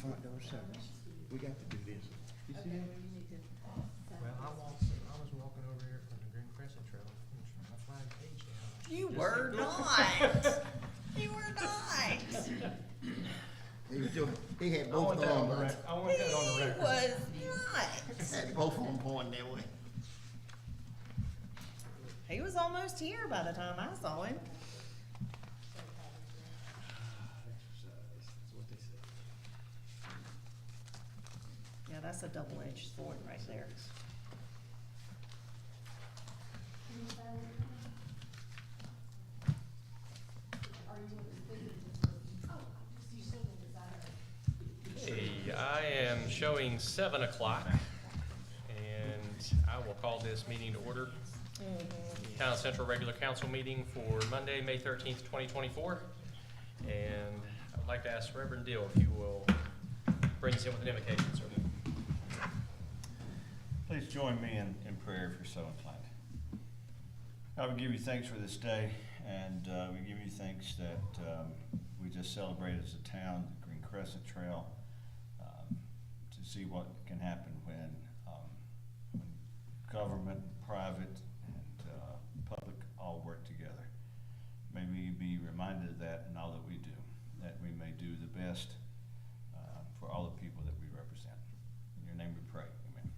front door service. We got to do this. You see Okay, that? well, you need to. Well, I was walking over here from the Green Crescent Trail, and I flagged Paige down. You Just were said, "Go." not. You were not. He was doing, he had I both want that on the arms, record. I want that on the He record. was not. had both of them pointing that way. He was almost here by the time I saw him. Yeah, that's a double-edged sword right there. Hey, I am showing 7 o'clock, and I will call this meeting to order. Town Central Regular Council meeting for Monday, May 13th, 2024. And I'd like to ask Reverend Dill if you will bring us in with an invocation, sir. Please join me in prayer if you're so inclined. God, we give you thanks for this day, and we give you thanks that we just celebrated as a town the Green Crescent Trail, to see what can happen when government, private, and public all work together. May we be reminded of that in all that we do, that we may do the best for all the people that we represent. In your name we pray, amen.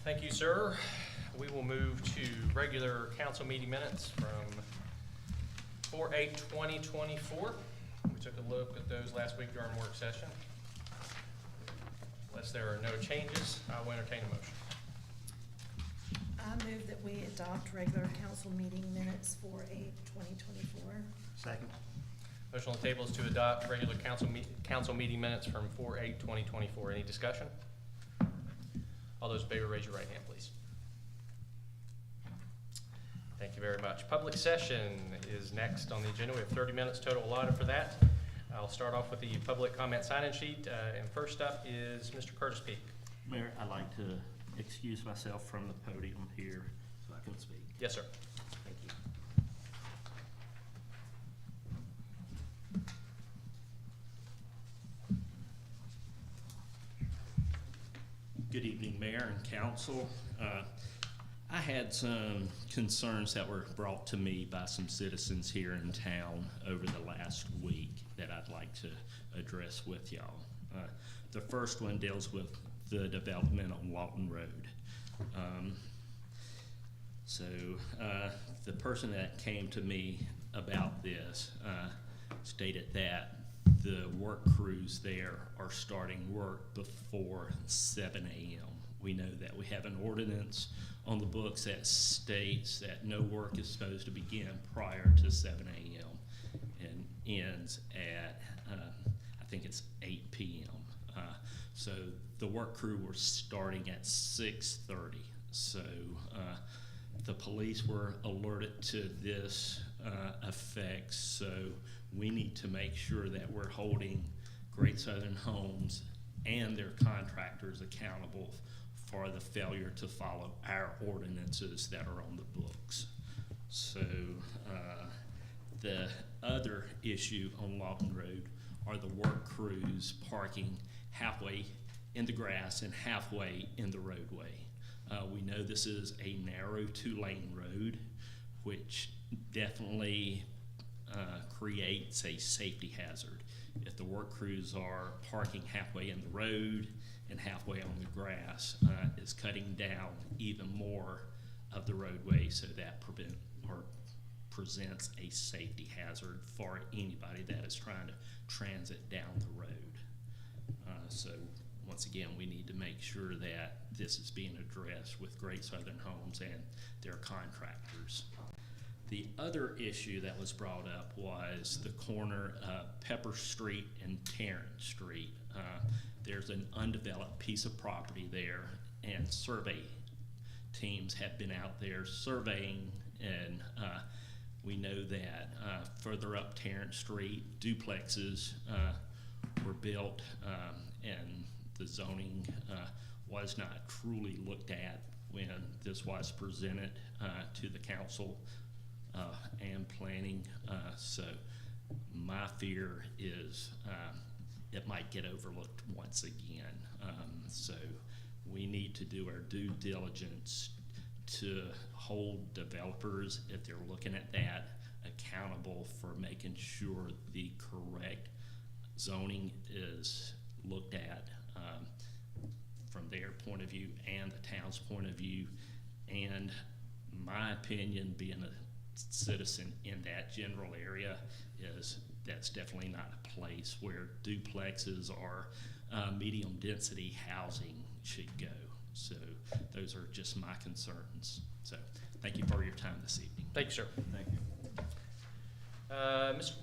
Thank you, sir. We will move to regular council meeting minutes from 4/8/2024. We took a look at those last week during work session. Unless there are no changes, I will entertain a motion. I move that we adopt regular council meeting minutes for 8/2024. Second. Motion on the table is to adopt regular council meeting minutes from 4/8/2024. Any discussion? All those in favor, raise your right hand, please. Thank you very much. Public session is next on the agenda. We have 30 minutes total allotted for that. I'll start off with the public comment sign-in sheet, and first up is Mr. Curtis Peak. Mayor, I'd like to excuse myself from the podium here so I can speak. Yes, sir. Thank you. Good evening, Mayor and Council. I had some concerns that were brought to me by some citizens here in town over the last week that I'd like to address with y'all. The first one deals with the development on Walton Road. The person that came to me about this stated that the work crews there are starting work before 7 a.m. We know that we have an ordinance on the books that states that no work is supposed to begin prior to 7 a.m. and ends at, I think it's 8 p.m. So the work crew were starting at 6:30. So the police were alerted to this effect. So we need to make sure that we're holding Great Southern Homes and their contractors accountable for the failure to follow our ordinances that are on the books. So the other issue on Lawton Road are the work crews parking halfway in the grass and halfway in the roadway. We know this is a narrow 2-lane road, which definitely creates a safety hazard. If the work crews are parking halfway in the road and halfway on the grass, is cutting down even more of the roadway, so that presents a safety hazard for anybody that is trying to transit down the road. So once again, we need to make sure that this is being addressed with Great Southern Homes and their contractors. The other issue that was brought up was the corner of Pepper Street and Tarrant Street. There's an undeveloped piece of property there, and survey teams have been out there surveying, and we know that further up Tarrant Street, duplexes were built, and the zoning was not truly looked at when this was presented to the council and planning. So My fear is it might get overlooked once again. So we need to do our due diligence to hold developers, if they're looking at that, accountable for making sure the correct zoning is looked at from their point of view and the town's point of view. And my opinion, being a citizen in that general area, is that's definitely not a place where duplexes or medium density housing should go. So those are just my concerns. So thank you for your time this evening. Thank you, sir. Thank you.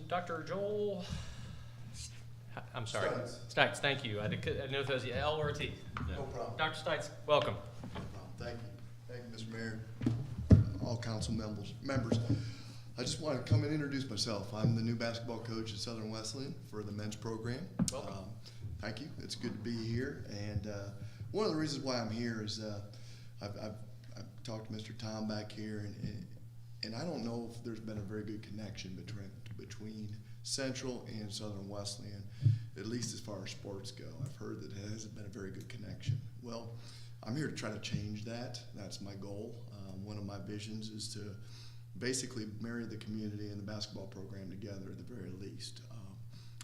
Dr. Joel, I'm sorry. Stites. Stites, thank you. I didn't know if it was L or a T. No problem. Dr. Stites, welcome. No problem. Thank you. Thank you, Mr. Mayor, all council members. I just want to come and introduce myself. I'm the new basketball coach at Southern Wesleyan for the men's program. Welcome. Thank you. It's good to be here. And one of the reasons why I'm here is I've talked to Mr. Tom back here, and I don't know if there's been a very good connection between Central and Southern Wesleyan, at least as far as sports go. I've heard that it hasn't been a very good connection. Well, I'm here to try to change that. That's my goal. One of my visions is to basically marry the community and the basketball program together at the very least.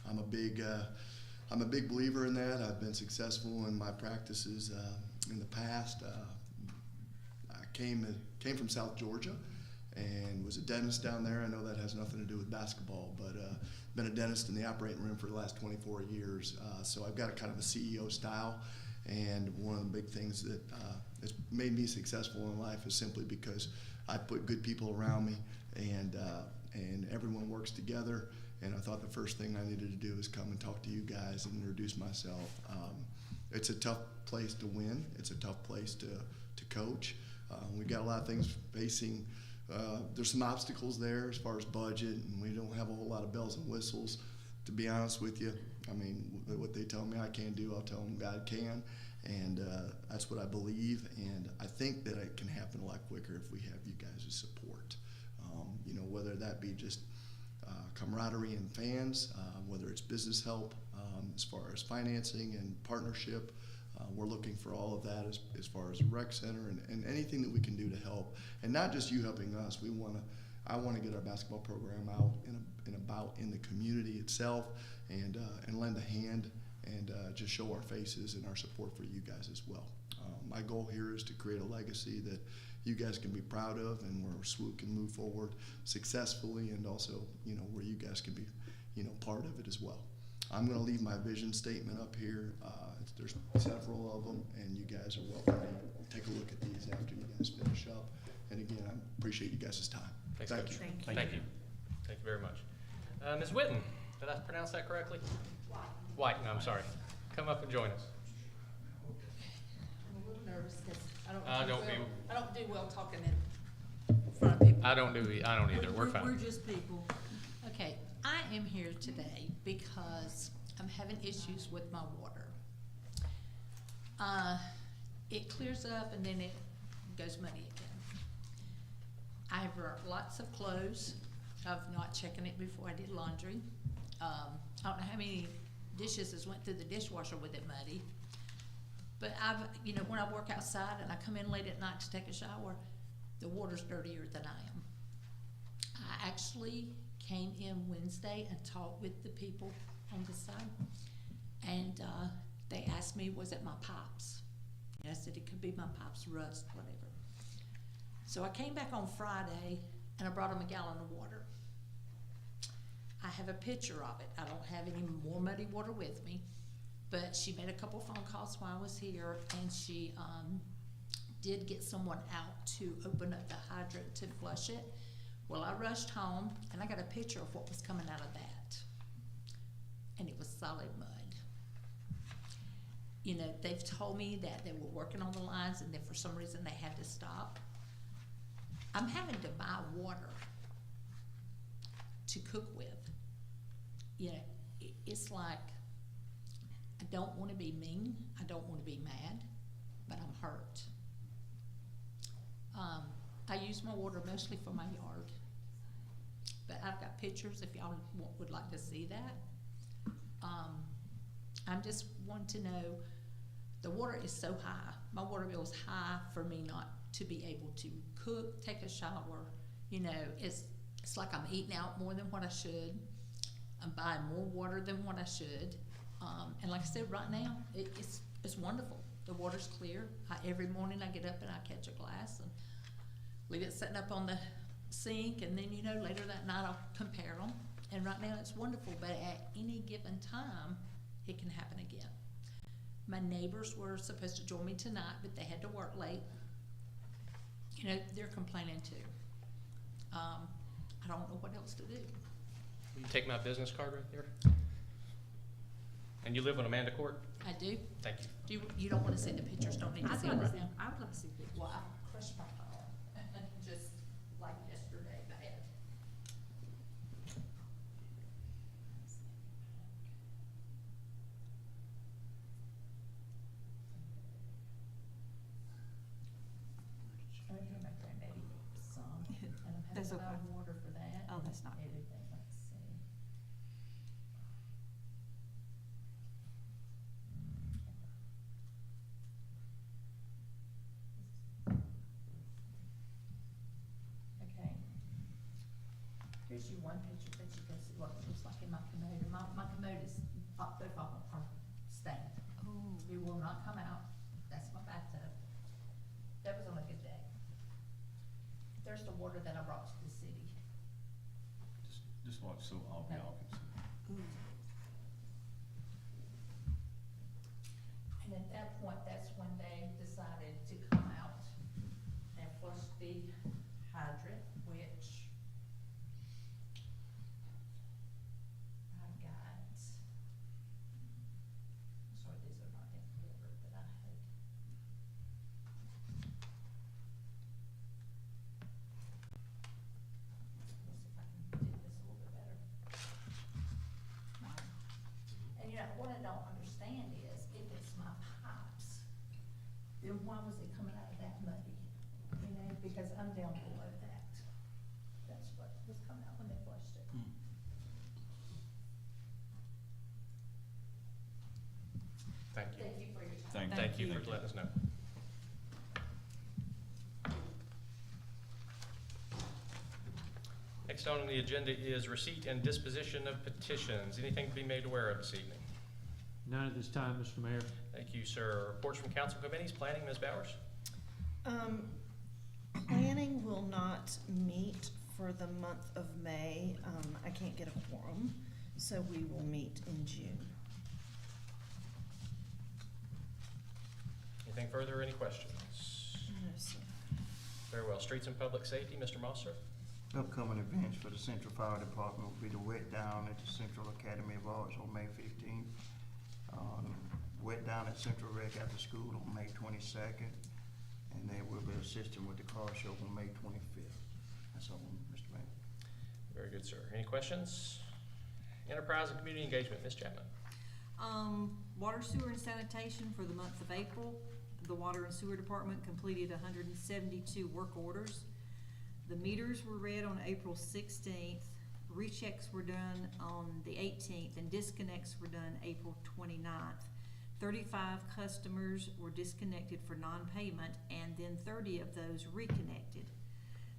I'm a big believer in that. I've been successful in my practices in the past. I came from South Georgia and was a dentist down there. I know that has nothing to do with basketball, but been a dentist in the operating room for the last 24 years. So I've got a kind of a CEO style, and one of the big things that has made me successful in life is simply because I put good people around me, and everyone works together. And I thought the first thing I needed to do is come and talk to you guys and introduce myself. It's a tough place to win. It's a tough place to coach. We've got a lot of things facing. There's some obstacles there as far as budget, and we don't have a whole lot of bells and whistles. To be honest with you, I mean, what they tell me I can't do, I'll tell them God can, and that's what I believe. And I think that it can happen a lot quicker if we have you guys' support. Whether that be just camaraderie and fans, whether it's business help as far as financing and partnership. We're looking for all of that as far as a rec center and anything that we can do to help. And not just you helping us. I want to get our basketball program out and about in the community itself, and lend a hand and just show our faces and our support for you guys as well. My goal here is to create a legacy that you guys can be proud of, and where SWOOT can move forward successfully, and also where you guys can be part of it as well. I'm going to leave my vision statement up here. There's several of them, and you guys are welcome to take a look at these after you guys finish up. And again, I appreciate you guys' time. Thanks, Thank Coach. you. Thank you. Thank you very much. Ms. Whitten, did I pronounce that correctly? White, no, I'm sorry. Come up and join us. I'm a little nervous because I don't do well talking in front of people. I don't either. We're fine. We're just people. Okay, I am here today because I'm having issues with my water. It clears up and then it goes muddy again. I've burnt lots of clothes of not checking it before I did laundry. I don't know how many dishes has went through the dishwasher with it muddy. But when I work outside and I come in late at night to take a shower, the water's dirtier than I am. I actually came in Wednesday and talked with the people on this side, and they asked me, was it my pipes? And I said, it could be my pipes, rust, whatever. So I came back on Friday and I brought them a gallon of water. I have a picture of it. I don't have any more muddy water with me, but she made a couple phone calls while I was here, and she did get someone out to open up the hydrant to flush it. Well, I rushed home and I got a picture of what was coming out of that, and it was solid mud. They've told me that they were working on the lines and then for some reason they had to stop. I'm having to buy water to cook with. It's like, I don't want to be mean, I don't want to be mad, but I'm hurt. I use my water mostly for my yard. but I've got pictures if y'all would like to see that. I'm just wanting to know, the water is so high, my water bill is high for me not to be able to cook, take a shower, you know, it's like I'm eating out more than what I should. I'm buying more water than what I should. And like I said, right now, it's wonderful. The water's clear. Every morning I get up and I catch a glass and leave it sitting up on the sink, and then, you know, later that night I'll compare them. And right now it's wonderful, but at any given time, it can happen again. My neighbors were supposed to join me tonight, but they had to work late. You know, they're complaining too. I don't know what else to do. Will you take my business card right there? And you live on Amanda Court? I do. Thank you. You don't wanna see the pictures, don't need to see them right now. I would love to see pictures. Well, I crushed my phone, just like yesterday, bad. I'm gonna make grandbaby some, and I'm That's having okay. water for that. Oh, that's not good. Everything, let's see. Okay. Here's your one picture that you can see what it looks like in my commode. My commode is up there on stained. Oh. It will not come out. That's my bathtub. That was on a good day. There's the water that I brought to the city. Just watch so all y'all can see. And at that point, that's when they decided to come out and flush the hydrant, which I got. Sorry, these are not in order, but I had. Let's see if I can do this a little bit better. And you know, what I don't understand is, if it's my pipes, then why was it coming out of that muddy? You know, because I'm down below that. That's what was coming out when they flushed it. Thank you. Thank you for your time. Thank you. Thank you for letting us know. Next on the agenda is receipt and disposition of petitions. Anything to be made aware of this evening? None at this time, Mr. Mayor. Thank you, sir. Reports from council committees. Planning, Ms. Bowers? Planning will not meet for the month of May. I can't get a quorum, so we will meet in June. Anything further, any questions? No, sir. Very well. Streets and Public Safety, Mr. Mosser? Upcoming events for the Central Fire Department will be the wet down at the Central Academy of Arts on May 15th. Wet down at Central Rec after school on May 22nd. And they will be assisting with the car show on May 25th. That's all, Mr. Mayor. Very good, sir. Any questions? Enterprise and Community Engagement, Ms. Chapman? Water, sewer, and sanitation for the month of April. The Water and Sewer Department completed 172 work orders. The meters were read on April 16th. Rechecks were done on the 18th, and disconnects were done April 29th. 35 customers were disconnected for non-payment, and then 30 of those reconnected.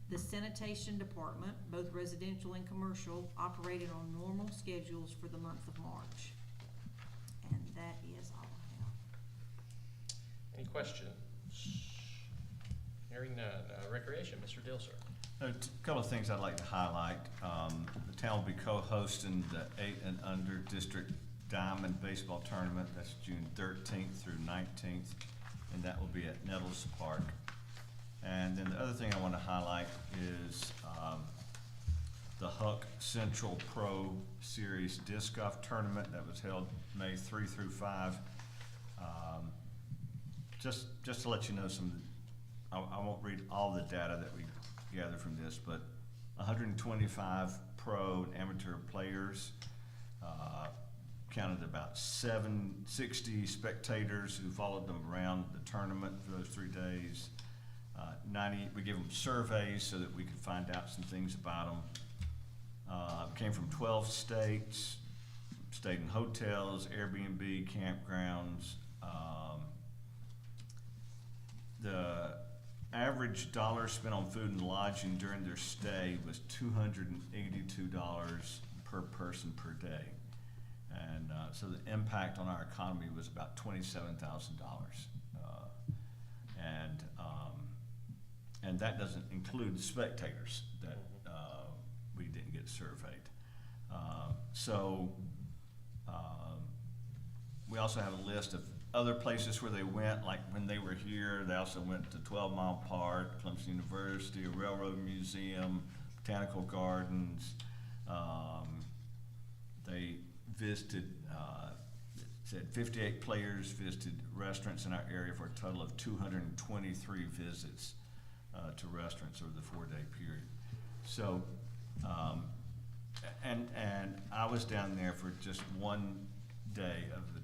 The sanitation department, both residential and commercial, operated on normal schedules for the month of March. And that is all I have. Any questions? Hearing none. Recreation, Mr. Dilser? A couple of things I'd like to highlight. The town will be co-hosting the 8 and Under District Diamond Baseball Tournament. That's June 13th through 19th, and that will be at Nettles Park. And then the other thing I want to highlight is the Huck Central Pro Series Disc Golf Tournament that was held May 3 through 5. Just to let you know I won't read all the data that we gather from this, but 125 pro and amateur players, counted about 760 spectators who followed them around the tournament for those 3 days. 90, we give them surveys so that we could find out some things about them. Came from 12 states, stayed in hotels, Airbnb, campgrounds. The average dollar spent on food and lodging during their stay was $282 per person per day. And so the impact on our economy was about $27,000. And that doesn't include the spectators that we didn't get surveyed. We also have a list of other places where they went, like when they were here, they also went to 12 Mile Park, Clemson University, a Railroad Museum, Botanical Gardens. They visited, it said 58 players visited restaurants in our area for a total of 223 visits to restaurants over the 4-day period. So, and I was down there for just one day of the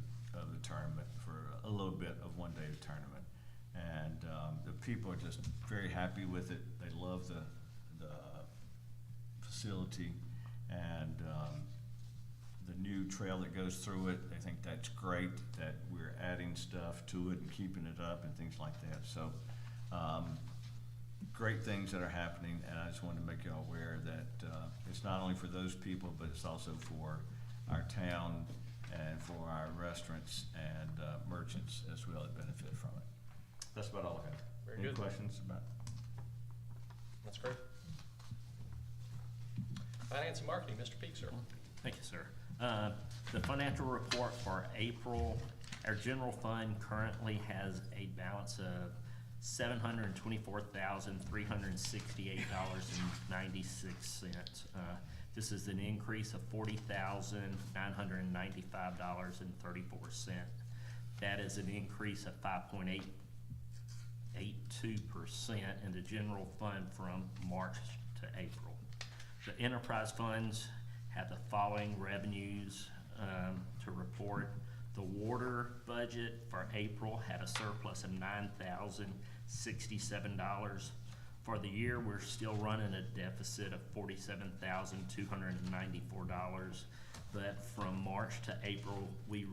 tournament, for a little bit of one day of tournament, and the people are just very happy with it. They love the facility, and the new trail that goes through it. They think that's great that we're adding stuff to it and keeping it up and things like that. So great things that are happening, and I just wanted to make you all aware that it's not only for those people, but it's also for our town and for our restaurants and merchants as well that benefit from it. That's about all I have. Very Any good. questions about? That's great. Finance and marketing, Mr. Peak, sir. Thank you, sir. The financial report for April, our general fund currently has a balance of $724,368.96. This is an increase of $40,995.34. That is an increase of 5.82% in the general fund from March to April. The enterprise funds have the following revenues to report. The water budget for April had a surplus of $9,067. For the year, we're still running a deficit of $47,294. But from March to April, we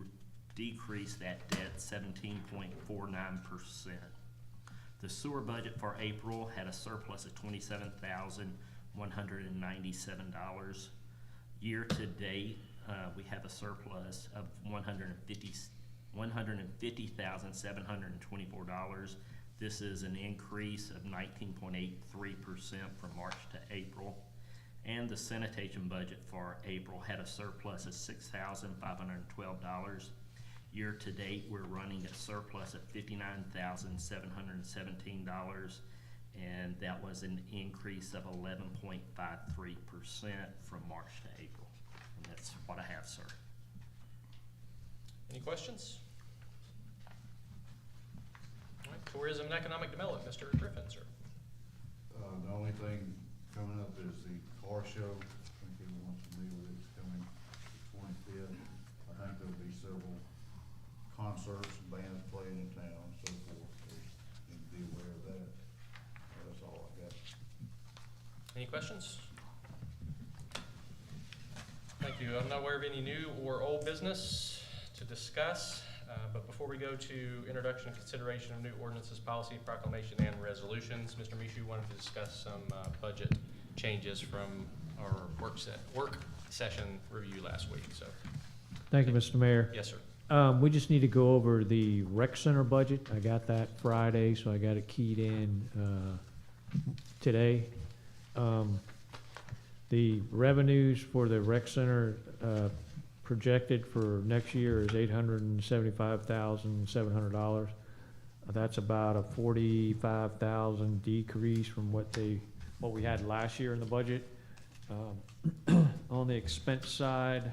decreased that debt 17.49%. The sewer budget for April had a surplus of $27,197. Year to date, we have a surplus of $150,724. This is an increase of 19.83% from March to April. And the sanitation budget for April had a surplus of $6,512. Year to date, we're running a surplus of $59,717, and that was an increase of 11.53% from March to April. And that's what I have, sir. Any questions? All right, tourism and economic development, Mr. Griffin, sir. The only thing coming up is the car show. I think everyone's familiar with it. It's coming the 25th. I think there'll be several concerts and bands playing in town and so forth. So you need to be aware of that. That's all I got. Any questions? Thank you. I'm not aware of any new or old business to discuss, but before we go to introduction and consideration of new ordinances, policy, proclamation, and resolutions, Mr. Mishu wanted to discuss some budget changes from our work session review last week. So, Thank you, Mr. Mayor. yes, sir. We just need to go over the rec center budget. I got that Friday, so I got it keyed in today. The revenues for the rec center projected for next year is $875,700. That's about a $45,000 decrease from what we had last year in the budget. On the expense side,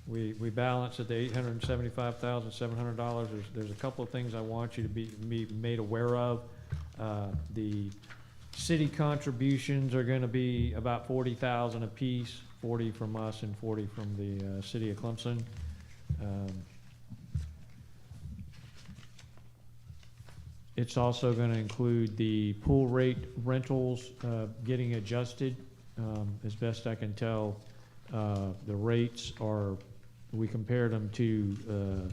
we balance at the $875,700. There's a couple of things I want you to be made aware of. The city contributions are gonna be about $40,000 apiece, 40 from us and 40 from the city of Clemson. It's also gonna include the pool rate rentals, getting adjusted. As best I can tell, the rates are, we compared them to,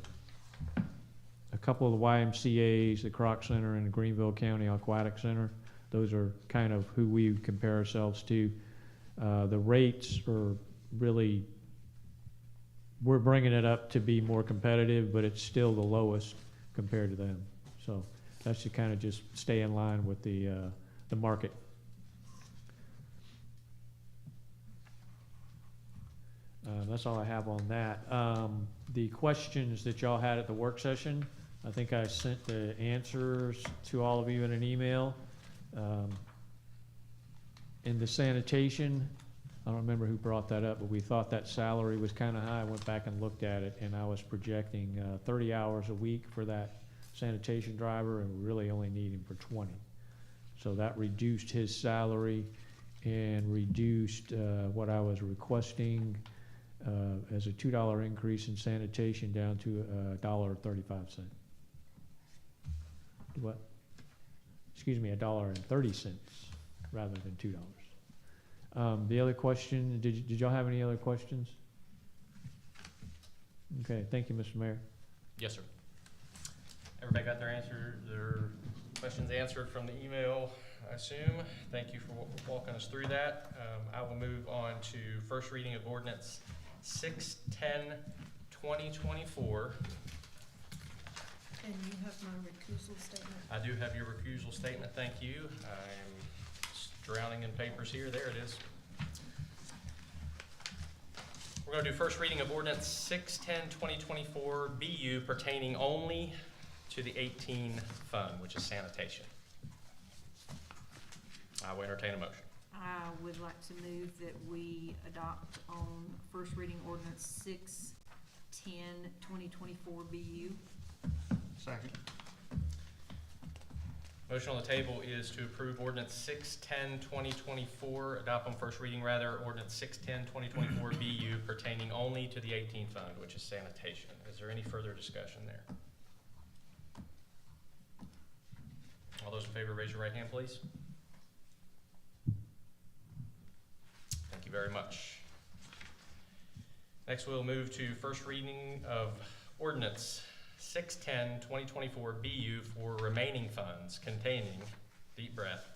a couple of the YMCA's, the Croc Center and the Greenville County Aquatic Center. Those are kind of who we compare ourselves to. The rates are really, we're bringing it up to be more competitive, but it's still the lowest compared to them. So that should kind of just stay in line with the market. That's all I have on that. The questions that y'all had at the work session, I think I sent the answers to all of you in an email. In the sanitation, I don't remember who brought that up, but we thought that salary was kind of high. I went back and looked at it, and I was projecting 30 hours a week for that sanitation driver, and we really only need him for 20. So that reduced his salary and reduced what I was requesting as a $2 increase in sanitation down to $1.35. What? Excuse me, $1.30 rather than $2. The other question, did y'all have any other questions? Okay, thank you, Mr. Mayor. Yes, sir. Everybody got their questions answered from the email, I assume. Thank you for walking us through that. I will move on to first reading of ordinance 6/10/2024. And you have my recusal statement. I do have your recusal statement, thank you. I'm drowning in papers here. There it is. We're going to do first reading of ordinance 6/10/2024 BU pertaining only to the 18 fund, which is sanitation. I will entertain a motion. I would like to move that we adopt on first reading ordinance 6/10/2024 BU. Second. Motion on the table is to approve ordinance 6/10/2024, adopt on first reading rather, ordinance 6/10/2024 BU pertaining only to the 18 fund, which is sanitation. Is there any further discussion there? All those in favor, raise your right hand, please. Thank you very much. Next, we'll move to first reading of ordinance 6/10/2024 BU for remaining funds containing, deep breath,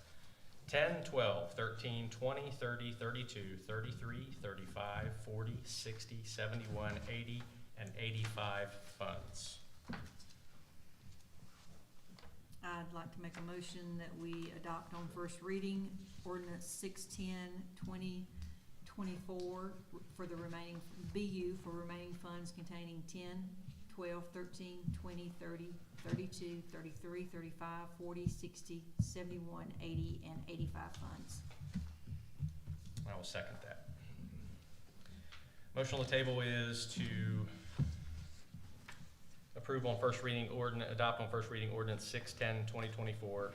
10, 12, 13, 20, 30, 32, 33, 35, 40, 60, 71, 80, and 85 funds. I'd like to make a motion that we adopt on first reading ordinance 6/10/2024 for the remaining, BU for remaining funds containing 10, 12, 13, 20, 30, 32, 33, 35, 40, 60, 71, 80, and 85 funds. I will second that. Motion on the table is to approve on first reading adopt on first reading ordinance 6/10/2024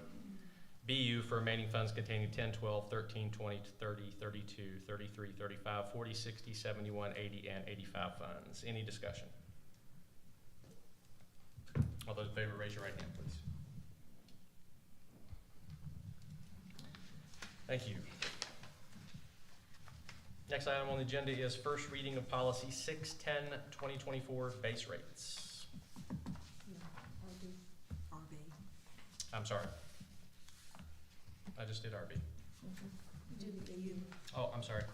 BU for remaining funds containing 10, 12, 13, 20, 30, 32, 33, 35, 40, 60, 71, 80, and 85 funds. Any discussion? All those in favor, raise your right hand, please. Thank you. Next item on the agenda is first reading of policy 6/10/2024 base rates. RB. I'm sorry. I just did RB. Didn't BU. Oh, I'm sorry.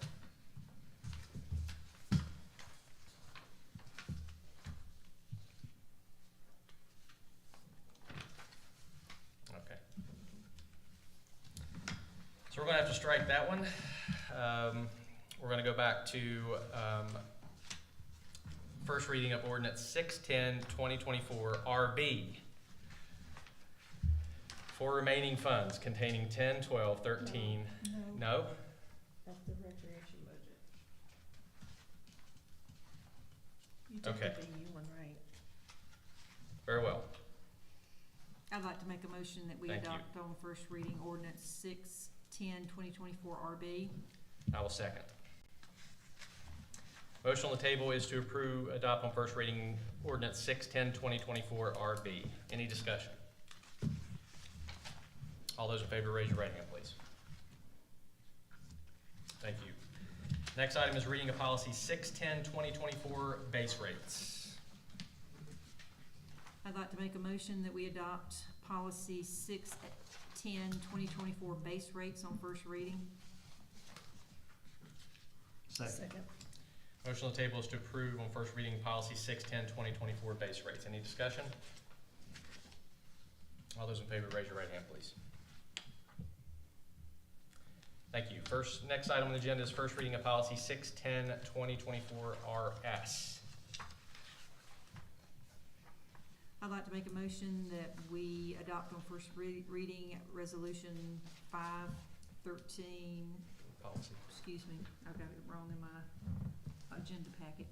Okay. So we're gonna have to strike that one. We're gonna go back to, first reading of ordinance 6/10/2024 RB for remaining funds containing 10, 12, 13. No? That's the recreation budget. You did Okay. the BU one right. Very well. I'd like to make a motion that we Thank you. adopt on first reading ordinance 6/10/2024 RB. I will second. Motion on the table is to adopt on first reading ordinance 6/10/2024 RB. Any discussion? All those in favor, raise your right hand, please. Thank you. Next item is reading of policy 610-2024, base rates. I'd like to make a motion that we adopt policy 610-2024 base rates on first reading. Second. Motion on the table is to approve on first reading policy 610-2024, base rates. Any discussion? All those in favor, raise your right hand, please. Thank you. Next item on the agenda is first reading of policy 610-2024 RS. I'd like to make a motion that we adopt on first reading resolution 513, Policy. excuse me, I've got it wrong in my agenda packet.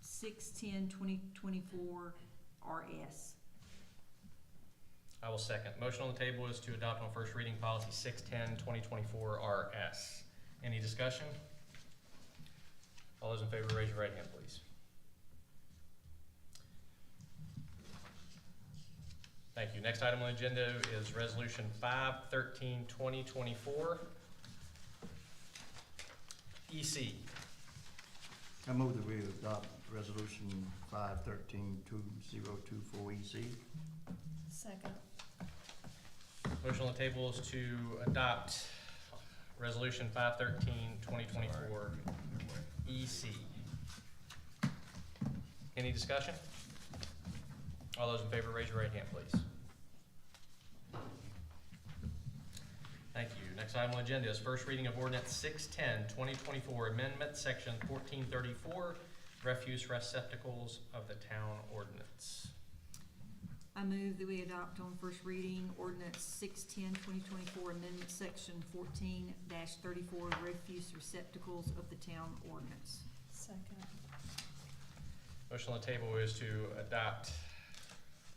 610-2024 RS. I will second. Motion on the table is to adopt on first reading policy 610-2024 RS. Any discussion? All those in favor, raise your right hand, please. Thank you. Next item on the agenda is resolution 513-2024 EC. I move that we adopt resolution 513-2024 EC. Second. Motion on the table is to adopt resolution 513-2024 EC. Any discussion? All those in favor, raise your right hand, please. Thank you. Next item on the agenda is first reading of ordinance 610-2024, amendment section 1434, refuse receptacles of the town ordinance. I move that we adopt on first reading ordinance 610-2024, amendment section 14-34, refuse receptacles of the town ordinance. Second. Motion on the table is to adopt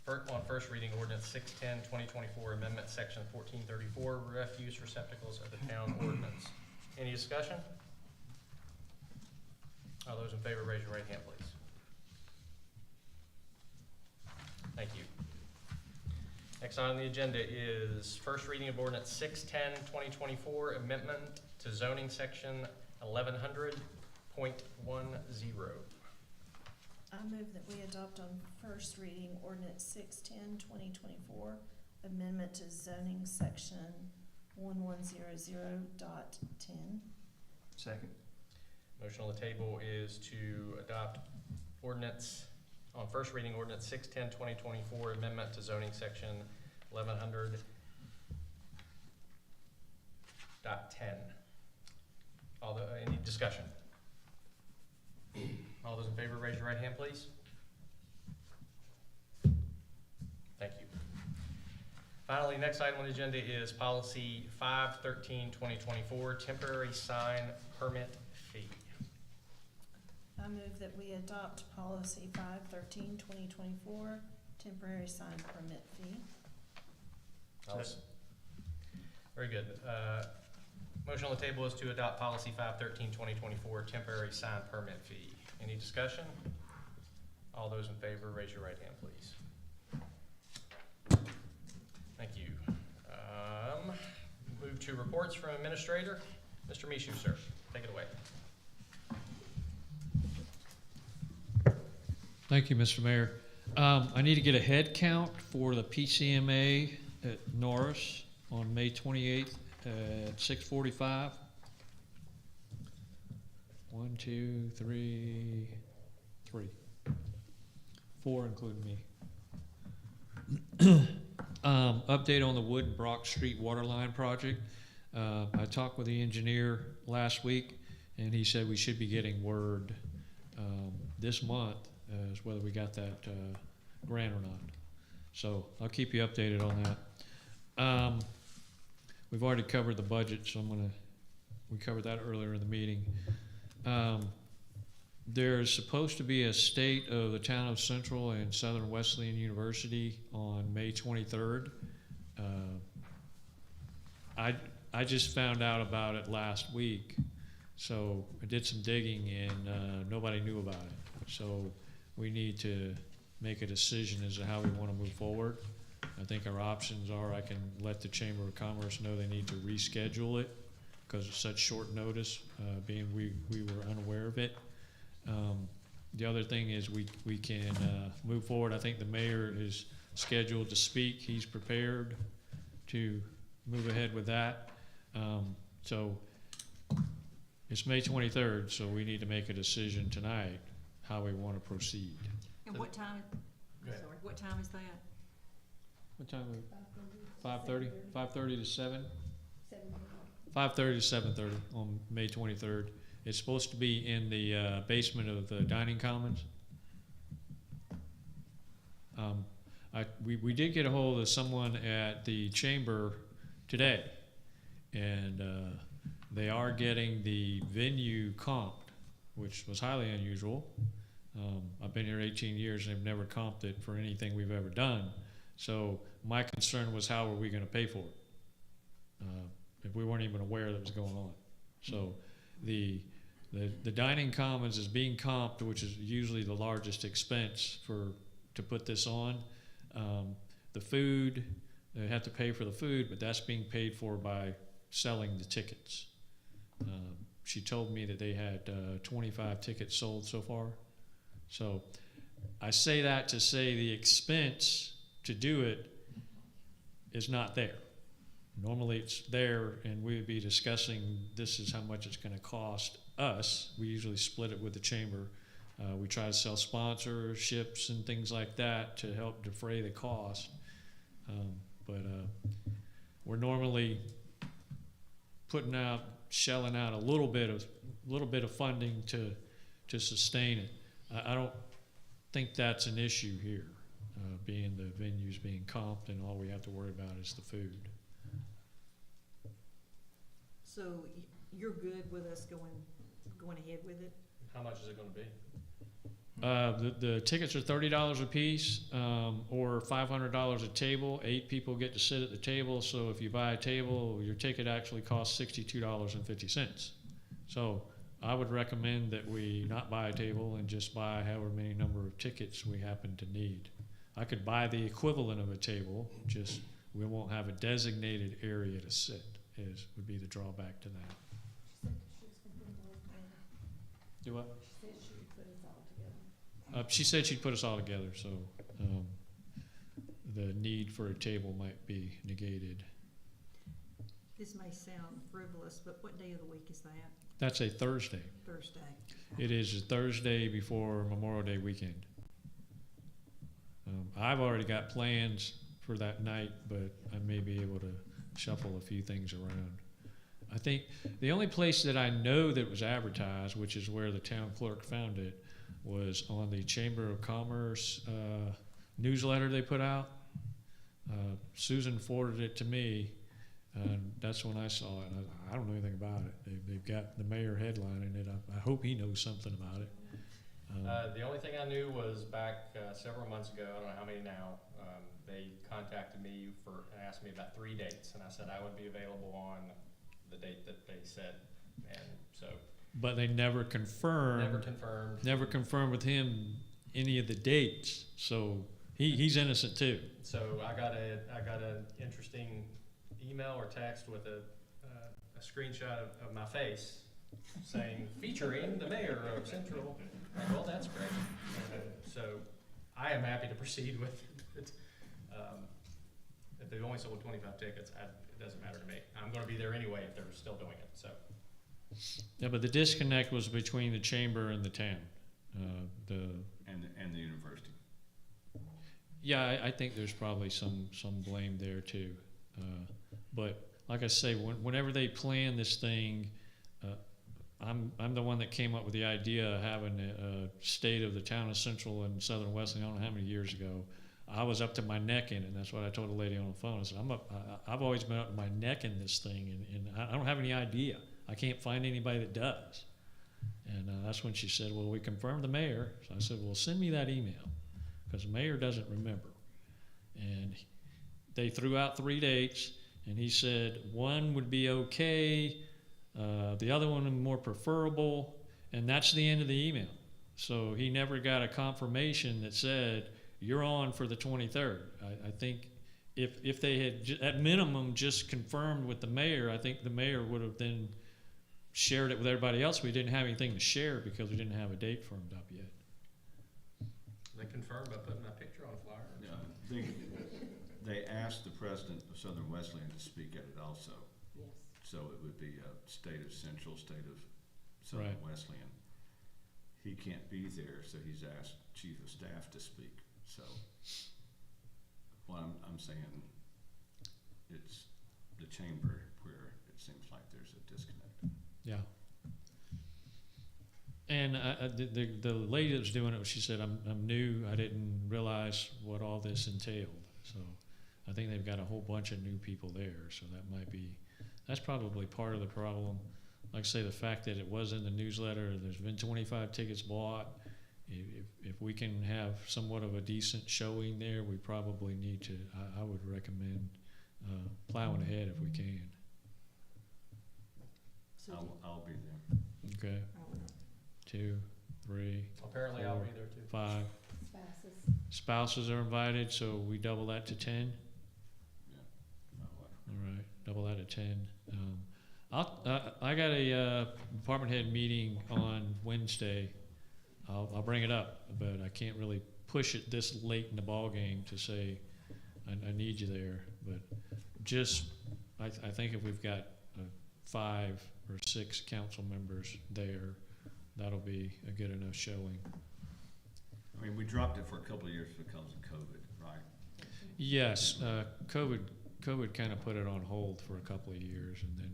on first reading ordinance 610-2024, amendment section 1434, refuse receptacles of the town ordinance. Any discussion? All those in favor, raise your right hand, please. Thank you. Next on the agenda is first reading of ordinance 610-2024, amendment to zoning section 1100.10. I move that we adopt on first reading ordinance 610-2024, amendment to zoning section 1100.10. Second. Motion on the table is to adopt ordinance, on first reading ordinance 610-2024, amendment to zoning section 1100.10. Any discussion? All those in favor, raise your right hand, please. Thank you. Finally, next item on the agenda is policy 513-2024, temporary sign permit fee. I move that we adopt policy 513-2024, temporary sign permit fee. Very good. Motion on the table is to adopt policy 513-2024, temporary sign permit fee. Any discussion? All those in favor, raise your right hand, please. Thank you. Move to reports from administrator. Mr. Mishu, sir, take it away. Thank you, Mr. Mayor. I need to get a head count for the PCMA at Norris on May 28th at 6:45. 1, 2, 3, 3. 4 including me. Update on the Wood and Brock Street Waterline project. I talked with the engineer last week, and he said we should be getting word this month as whether we got that grant or not. So I'll keep you updated on that. We've already covered the budget, so we covered that earlier in the meeting. There's supposed to be a state of the town of Central and Southern Wesleyan University on May 23rd. I just found out about it last week, so I did some digging and nobody knew about it. So we need to make a decision as to how we want to move forward. I think our options are, I can let the Chamber of Commerce know they need to reschedule it because it's such short notice, being we were unaware of it. The other thing is we can move forward. I think the mayor is scheduled to speak. He's prepared to move ahead with that. So it's May 23rd, so we need to make a decision tonight how we want to proceed. And what time, Go ahead. sorry, what time is that? What time? 5:30? 5:30 to 7? 5:30 to 7:30 on May 23rd. It's supposed to be in the basement of the dining commons. We did get a hold of someone at the chamber today, and they are getting the venue comped, which was highly unusual. I've been here 18 years and they've never comped it for anything we've ever done. So my concern was, how are we going to pay for it if we weren't even aware that was going on? So the dining commons is being comped, which is usually the largest expense to put this on. The food, they have to pay for the food, but that's being paid for by selling the tickets. She told me that they had 25 tickets sold so far. So I say that to say the expense to do it is not there. Normally it's there, and we would be discussing, this is how much it's going to cost us. We usually split it with the chamber. We try to sell sponsorships and things like that to help defray the cost. But we're normally shelling out a little bit of funding to sustain it. I don't think that's an issue here, being the venues being comped and all we have to worry about is the food. So you're good with us going ahead with it? How much is it gonna be? The tickets are $30 a piece, or $500 a table. 8 people get to sit at the table. So if you buy a table, your ticket actually costs $62.50. So I would recommend that we not buy a table and just buy however many number of tickets we happen to need. I could buy the equivalent of a table, just we won't have a designated area to sit, would be the drawback to that. Do what? She said she'd put us all together, so the need for a table might be negated. This may sound frivolous, but what day of the week is that? That's a Thursday. Thursday. It is a Thursday before Memorial Day weekend. I've already got plans for that night, but I may be able to shuffle a few things around. I think the only place that I know that was advertised, which is where the town clerk found it, was on the Chamber of Commerce newsletter they put out. Susan forwarded it to me, and that's when I saw it. I don't know anything about it. They've got the mayor headlining it. I hope he knows something about it. The only thing I knew was back several months ago, I don't know how many now, they contacted me and asked me about 3 dates, and I said I would be available on the date that they said, and so. But they never confirmed. Never confirmed with him any of the dates, so he's innocent too. So I got an interesting email or text with a screenshot of my face saying, featuring the mayor of Central. Well, that's great. So I am happy to proceed with it. If they've only sold 25 tickets, it doesn't matter to me. I'm going to be there anyway if they're still doing it. So. Yeah, but the disconnect was between the chamber and the town. And the university. Yeah, I think there's probably some blame there too. But like I say, whenever they plan this thing, I'm the one that came up with the idea of having a state of the town of Central and Southern Wesleyan. I don't know how many years ago. I was up to my neck in it, and that's what I told the lady on the phone. I said, I've always been up to my neck in this thing, and I don't have any idea. I can't find anybody that does. And that's when she said, well, we confirmed the mayor. So I said, well, send me that email, because the mayor doesn't remember. And they threw out 3 dates, and he said one would be okay, the other one would be more preferable, and that's the end of the email. So he never got a confirmation that said, you're on for the 23rd. I think if they had, at minimum, just confirmed with the mayor, I think the mayor would have then shared it with everybody else. We didn't have anything to share because we didn't have a date firmed up yet. They confirmed by putting my picture on a flyer. They asked the president of Southern Wesleyan to speak at it also. Yes. So it would be state of Central, state of Southern Right. Wesleyan. He can't be there, so he's asked chief of staff to speak. So what I'm saying, it's the chamber where it seems like there's a disconnect. Yeah. And the lady that was doing it, she said, I'm new, I didn't realize what all this entailed. So I think they've got a whole bunch of new people there, so that's probably part of the problem. Like I say, the fact that it was in the newsletter, there's been 25 tickets bought. If we can have somewhat of a decent showing there, we probably need to, I would recommend plowing ahead if we can. I'll be there. Okay? 2, 3, Apparently I'll be there too. 5. Spouses. Spouses are invited, so we double that to 10. Yeah. My wife. All right, double that to 10. I got a department head meeting on Wednesday. I'll bring it up, but I can't really push it this late in the ball game to say I need you there. But just I think if we've got 5 or 6 council members there, that'll be a good enough showing. I mean, we dropped it for a couple of years because of COVID, right? Yes, COVID kind of put it on hold for a couple of years, and then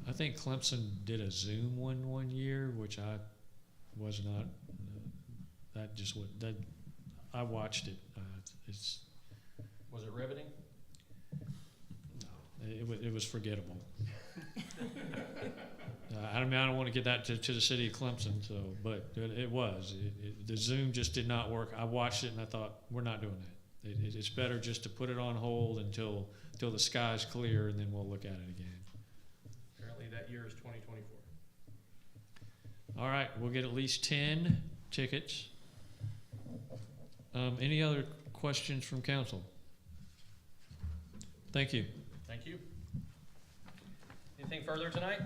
I think Clemson did a Zoom one year, which I was not. I watched it. Was it riveting? It was forgettable. I don't want to get that to the city of Clemson, but it was. The Zoom just did not work. I watched it and I thought, we're not doing that. It's better just to put it on hold until the sky's clear, and then we'll look at it again. Apparently that year is 2024. All right, we'll get at least 10 tickets. Any other questions from council? Thank you. Thank you. Anything further tonight?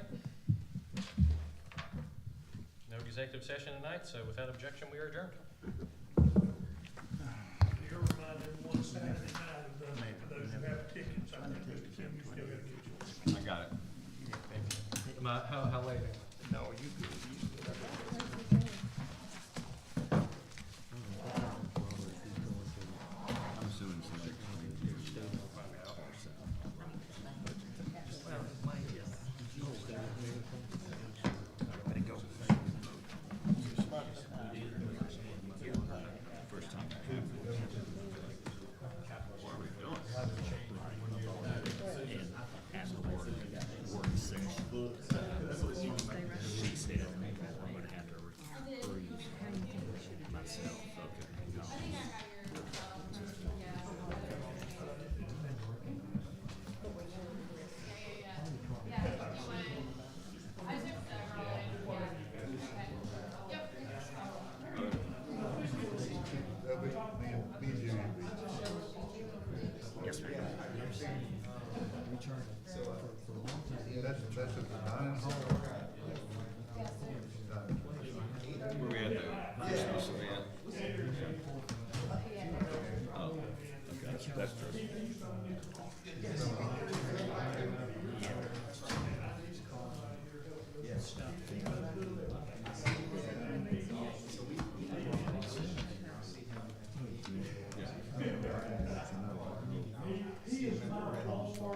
No executive session tonight, so without objection, we are adjourned. You're reminded one Saturday night of those who have tickets. I think Mr. Kim, you still gotta get yours. I got it. How late? No, you good. I'm assuming somebody. First time. What are we doing? At the work session, she said, I'm gonna have to recruit myself. Yes, ma'am. That's at the dining hall?